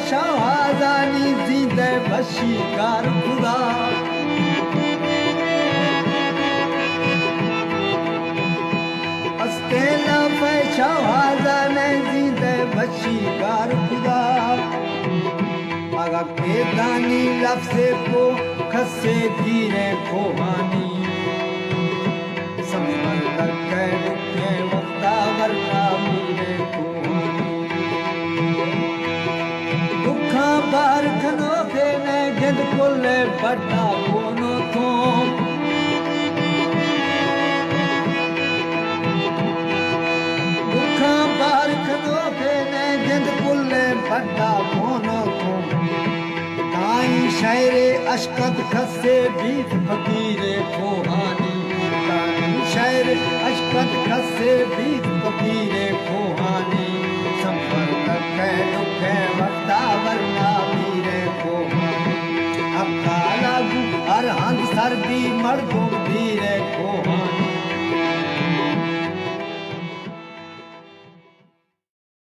शाहजानी जिंदे वशीकार खुदा अस्तेला पे शाहजाने जिंदे वशीकार खुदा आगा के दानी लफ्ज़े को खसे धीरे खोहानी संभल कर के वक्ता वरना मीरे खोहानी दुखा बार खनो के ने गिंद कोले बड़ा कोनो तो दुखा बार खनो के ने गिंद कोले बड़ा कोनो तो ताई शायरे अशकत खसे बीत फकीरे खोहानी शायर अशकत खसे बीत फकीरे खोहानी संभल कर दुखे वक्ता वरना मीरे खोहानी अब काला हर हंद सर्दी मर्दों धीरे खोहानी